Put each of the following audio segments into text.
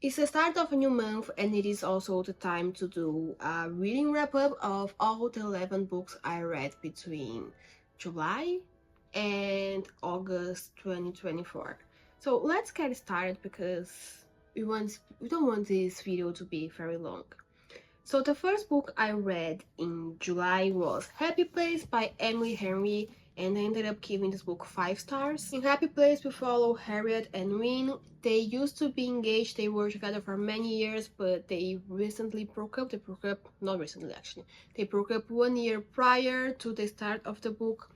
It's the start of a new month, and it is also the time to do a reading wrap-up of all the 11 books I read between July and August 2024. So let's get started because we don't want this video to be very long. So the first book I read in July was Happy Place by Emily Henry, and I ended up giving this book 5 stars. In Happy Place we follow Harriet and Wynne. They used to be engaged, they were together for many years, but they recently broke up. Not recently actually. They broke up 1 year prior to the start of the book,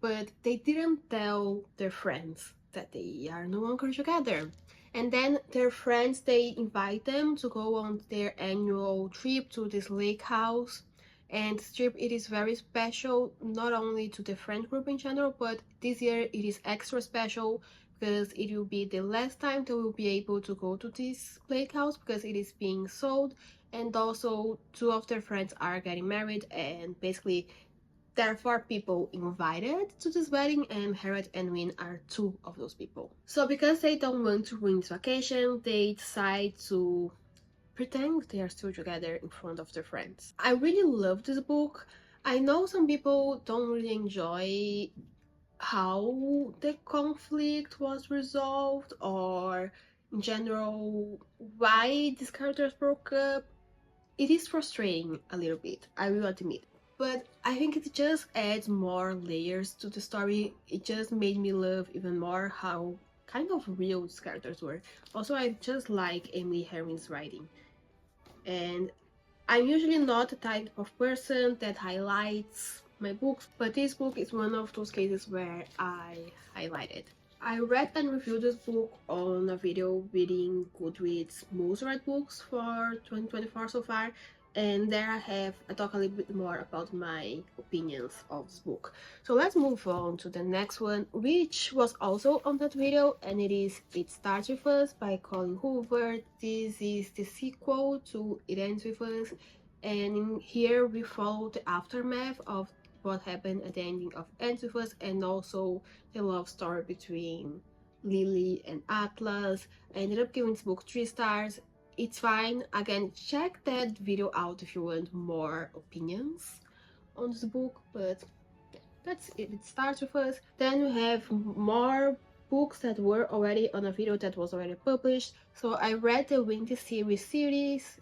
but they didn't tell their friends that they are no longer together. And then their friends, they invite them to go on their annual trip to this lake house. And this trip, it is very special, not only to the friend group in general, but this year it is extra special because it will be the last time they will be able to go to this lake house because it is being sold. And also 2 of their friends are getting married, and basically there are 4 people invited to this wedding, and Harriet and Wynne are 2 of those people. So because they don't want to ruin this vacation, they decide to pretend they are still together in front of their friends. I really love this book. I know some people don't really enjoy how the conflict was resolved, or in general why these characters broke up. It is frustrating a little bit, I will admit. But I think it just adds more layers to the story. It just made me love even more how kind of real these characters were. Also, I just like Emily Henry's writing. And I'm usually not the type of person that highlights my books, but this book is one of those cases where I highlight it. I read and reviewed this book on a video reading Goodreads most read books for 2024 so far, and there I talk a little bit more about my opinions of this book. So let's move on to the next one, which was also on that video, and it is It Starts With Us by Colleen Hoover. This is the sequel to It Ends With Us, and in here we follow the aftermath of what happened at the ending of Ends With Us, and also the love story between Lily and Atlas. I ended up giving this book 3 stars. It's fine. Again, check that video out if you want more opinions on this book, but that's it. It Starts With Us. Then we have more books that were already on a video that was already published. So I read the Windy City series,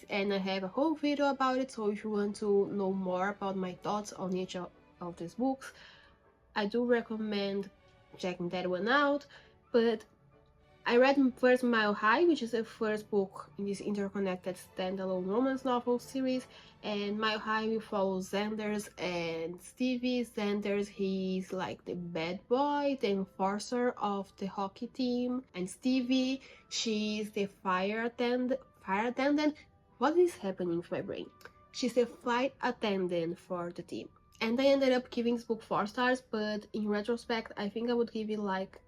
and I have a whole video about it. So if you want to know more about my thoughts on each of these books, I do recommend checking that one out. But I read first Mile High, which is the first book in this interconnected standalone romance novel series, and Mile High we follow Xander's and Stevie. Xander's, he's like the bad boy, the enforcer of the hockey team, and Stevie, she's the fire attendant. What is happening with my brain? She's the flight attendant for the team. And I ended up giving this book 4 stars, but in retrospect I think I would give it like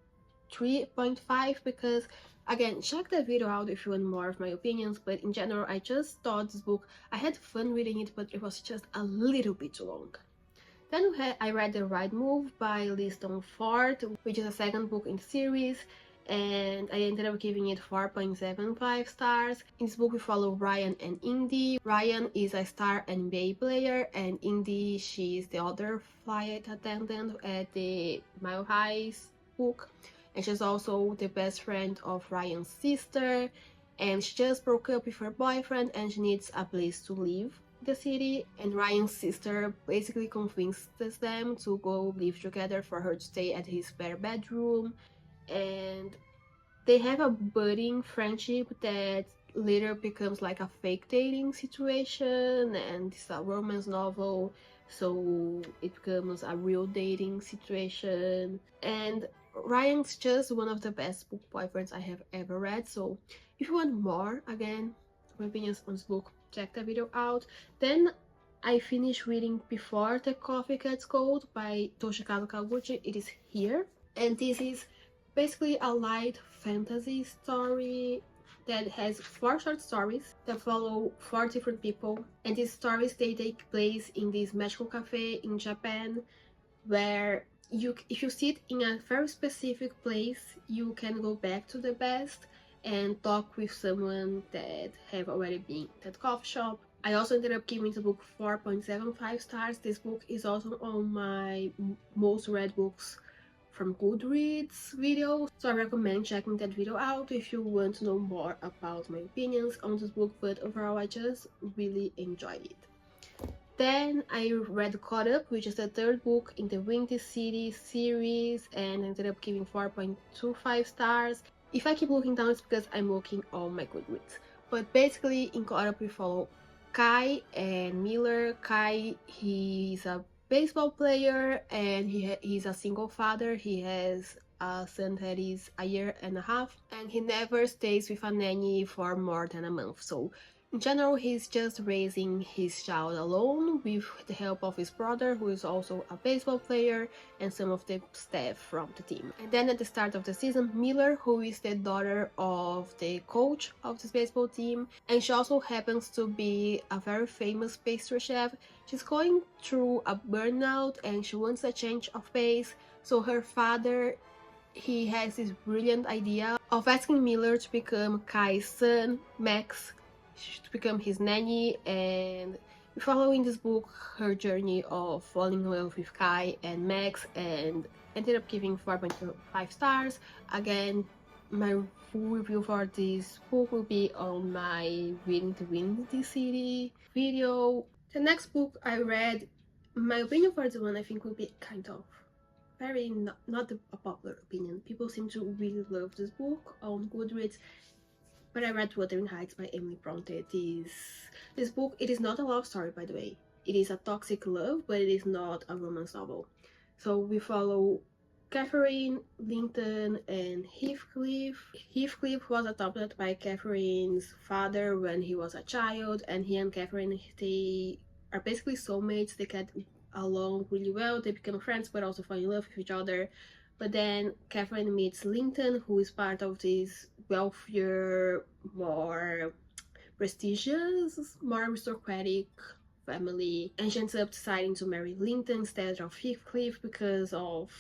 3.5 because, again, check that video out if you want more of my opinions. But in general, I just thought this book, I had fun reading it, but it was just a little bit too long. Then I read The Right Move by Liz Tomforde, which is a second book in the series, and I ended up giving it 4.75 stars. In this book we follow Ryan and Indy. Ryan is a star NBA player, and Indy, she is the other flight attendant at the Mile High book, and she's also the best friend of Ryan's sister, and she just broke up with her boyfriend and she needs a place to live in the city, and Ryan's sister basically convinces them to go live together for her to stay at his spare bedroom, and they have a budding friendship that later becomes like a fake dating situation, and it's a romance novel, so it becomes a real dating situation. And Ryan's just one of the best book boyfriends I have ever read. So if you want more, again, my opinions on this book, check that video out. Then I finished reading Before the Coffee Gets Cold by Toshikazu Kawaguchi. It is here, and this is basically a light fantasy story that has 4 short stories that follow 4 different people, and these stories, they take place in this magical cafe in Japan where if you sit in a very specific place, you can go back to the best and talk with someone that have already been at that coffee shop. I also ended up giving the book 4.75 stars. This book is also on my most read books from Goodreads video, so I recommend checking that video out if you want to know more about my opinions on this book, but overall I just really enjoyed it. Then I read Caught Up, which is the third book in the Windy City series, and ended up giving 4.25 stars. If I keep looking down, it's because I'm looking on my Goodreads. But basically, in Caught Up we follow Kai and Miller. Kai, he's a baseball player and he's a single father. He has a son that is a year and a half, and he never stays with a nanny for more than a month. So in general, he's just raising his child alone with the help of his brother, who is also a baseball player, and some of the staff from the team. And then at the start of the season, Miller, who is the daughter of the coach of this baseball team, and she also happens to be a very famous pastry chef, she's going through a burnout and she wants a change of pace. So her father, he has this brilliant idea of asking Miller to become Kai's son, Max, to become his nanny, and following this book her journey of falling in love with Kai and Max, and ended up giving 4.5 stars. Again, my full review for this book will be on my Reading the Windy City video. The next book I read, my opinion for this one I think will be kind of very not a popular opinion. People seem to really love this book on Goodreads. But I read Wuthering by Emily Brontë. This book, it is not a love story, by the way. It is a toxic love, but it is not a romance novel. So we follow Catherine, Linton, and Heathcliff. Heathcliff was adopted by Catherine's father when he was a child, and he and Catherine, they are basically soulmates. They get along really well. They become friends, but also fall in love with each other. But then Catherine meets Linton, who is part of this wealthier, more prestigious, more aristocratic family, and she ends up deciding to marry Linton instead of Heathcliff because of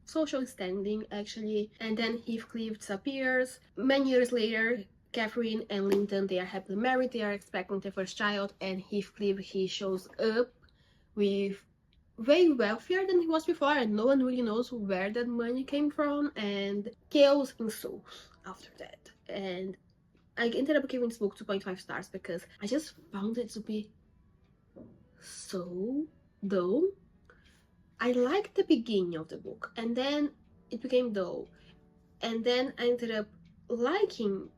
social standing, actually. And then Heathcliff disappears. Many years later, Catherine and Linton, they are happily married, they are expecting their first child, and Heathcliff, he shows up with way wealthier than he was before, and no one really knows where that money came from, and chaos ensues after that. And I ended up giving this book 2.5 stars because I just found it to be so dull. I liked the beginning of the book, and then it became dull, and then I ended up liking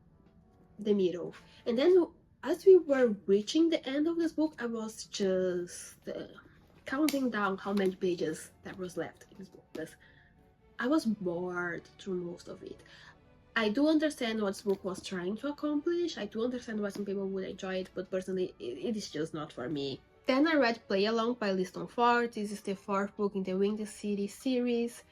the middle, and then as we were reaching the end of this book, I was just counting down how many pages there was left in this book, because I was bored through most of it. I do understand what this book was trying to accomplish, I do understand why some people would enjoy it, but personally it is just not for me. Then I read Play Along by Liz Tomforde. This is the fourth book in the Windy City series.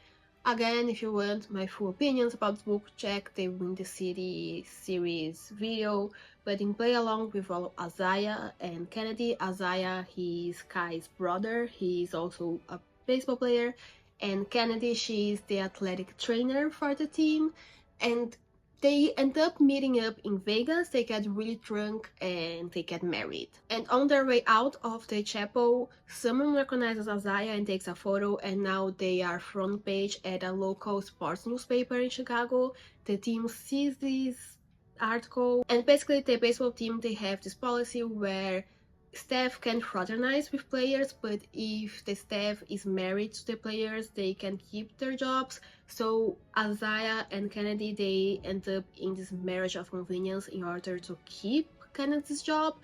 Again, if you want my full opinions about this book, check the Windy City series video. But in Play Along, we follow Isaiah and Kennedy. Isaiah, he's Kai's brother. He's also a baseball player. And Kennedy, she's the athletic trainer for the team. And they end up meeting up in Vegas, they get really drunk, and they get married. And on their way out of the chapel, someone recognizes Isaiah and takes a photo, and now they are front page at a local sports newspaper in Chicago. The team sees this article, and basically the baseball team, they have this policy where staff can fraternize with players, but if the staff is married to the players, they can keep their jobs. So Isaiah and Kennedy, they end up in this marriage of convenience in order to keep Kennedy's job.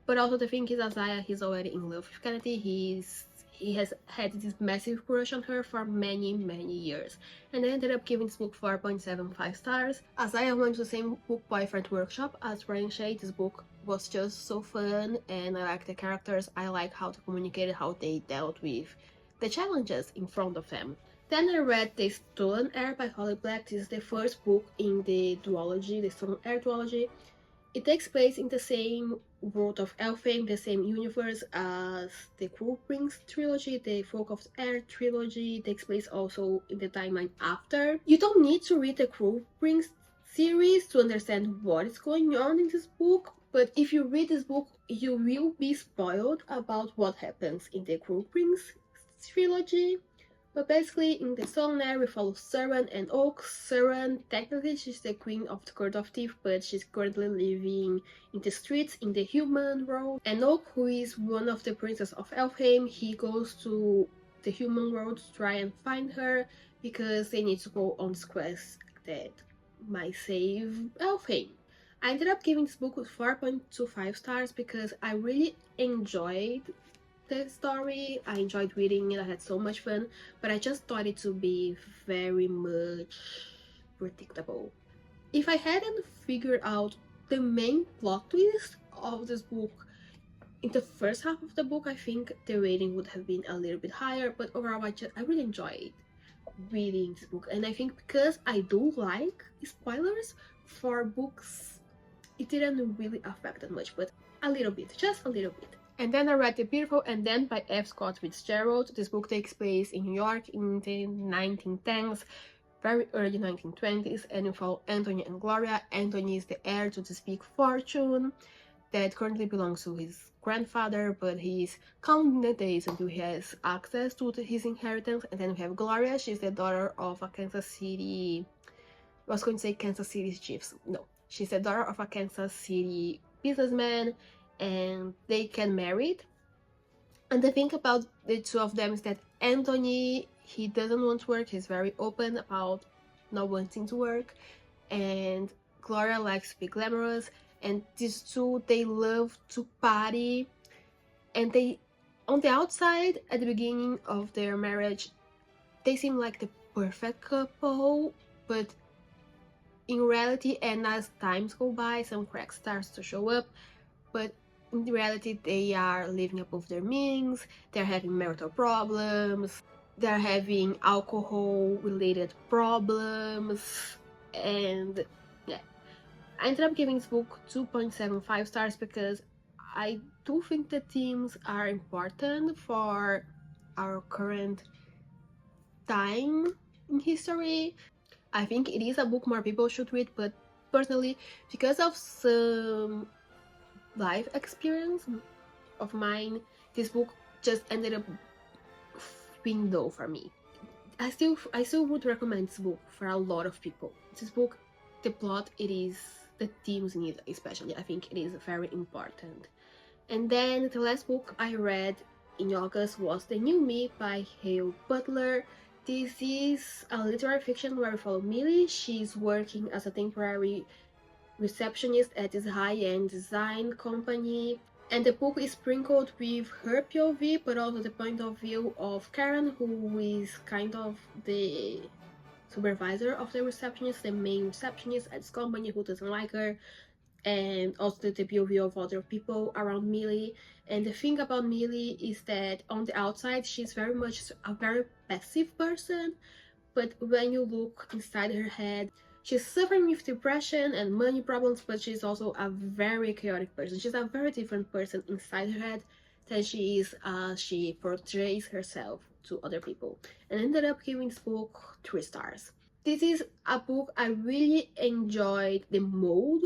But also the thing is, Isaiah, he's already in love with Kennedy. He has had this massive crush on her for many years, and I ended up giving this book 4.75 stars. Isaiah went to the same book boyfriend workshop as Ryan Shea. This book was just so fun, and I like the characters. I like how they communicated, how they dealt with the challenges in front of them. Then I read The Stolen Heir by Halle Butler. This is the first book in the duology, the Stolen Heir duology. It takes place in the same world of Elfheim, the same universe as the Kruppings trilogy. The Folk of Air trilogy takes place also in the timeline after. You don't need to read the Kruppings series to understand what is going on in this book, but if you read this book, you will be spoiled about what happens in the Kruppings trilogy. But basically, in the song there, we follow Suran and Oak. Suran, technically, she's the queen of the Court of Thief, but she's currently living in the streets in the human world. And Oak, who is one of the princes of Elfheim, he goes to the human world to try and find her because they need to go on this quest that might save Elfheim. I ended up giving this book 4.25 stars because I really enjoyed the story. I enjoyed reading it, I had so much fun, but I just thought it to be very much predictable. If I hadn't figured out the main plot twist of this book in the first half of the book, I think the rating would have been a little bit higher, but overall I really enjoyed reading this book. And I think because I do like spoilers for books, it didn't really affect that much, but a little bit, just a little bit. And then I read The Beautiful and Then by F. Scott Fitzgerald. This book takes place in New York in the 1910s, very early 1920s, and you follow Anthony and Gloria. Anthony is the heir to this big fortune that currently belongs to his grandfather, but he's counting the days until he has access to his inheritance. And then we have Gloria. She's the daughter of a Kansas City, I was going to say Kansas City Chiefs. No, she's the daughter of a Kansas City businessman, and they get married. And the thing about the two of them is that Anthony, he doesn't want to work. He's very open about not wanting to work, and Gloria likes to be glamorous. And these two, they love to party, and they, on the outside, at the beginning of their marriage, they seem like the perfect couple, but in reality, and as times go by, some cracks starts to show up. But in reality, they are living above their means, they're having marital problems, they're having alcohol-related problems, and yeah. I ended up giving this book 2.75 stars because I do think the themes are important for our current time in history. I think it is a book more people should read, but personally, because of some life experience of mine, this book just ended up being dull for me. I still would recommend this book for a lot of people. This book, the plot, the themes in it especially, I think it is very important. And then the last book I read in August was The New Me by Halle Butler. This is a literary fiction where we follow Millie. She's working as a temporary receptionist at this high-end design company, and the book is sprinkled with her POV, but also the point of view of Karen, who is kind of the supervisor of the receptionist, the main receptionist at this company, who doesn't like her, and also the POV of other people around Millie. And the thing about Millie is that on the outside, she's very much a very passive person, but when you look inside her head, she's suffering with depression and money problems, but she's also a very chaotic person. She's a very different person inside her head than she is as she portrays herself to other people. And I ended up giving this book 3 stars. This is a book I really enjoyed. The mode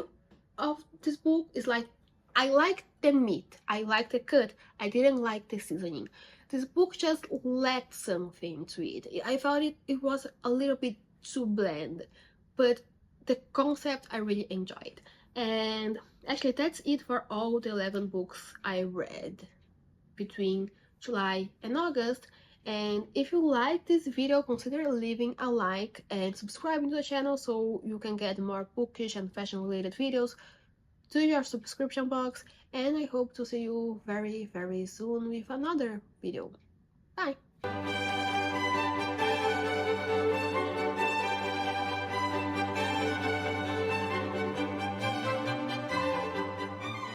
of this book is like, I like the meat, I like the cut, I didn't like the seasoning. This book just lacked something to it. I thought it was a little bit too bland, but the concept I really enjoyed. And actually that's it for all the 11 books I read between July and August. And if you like this video, consider leaving a like and subscribing to the channel so you can get more bookish and fashion related videos to your subscription box. And I hope to see you very soon with another video. Bye!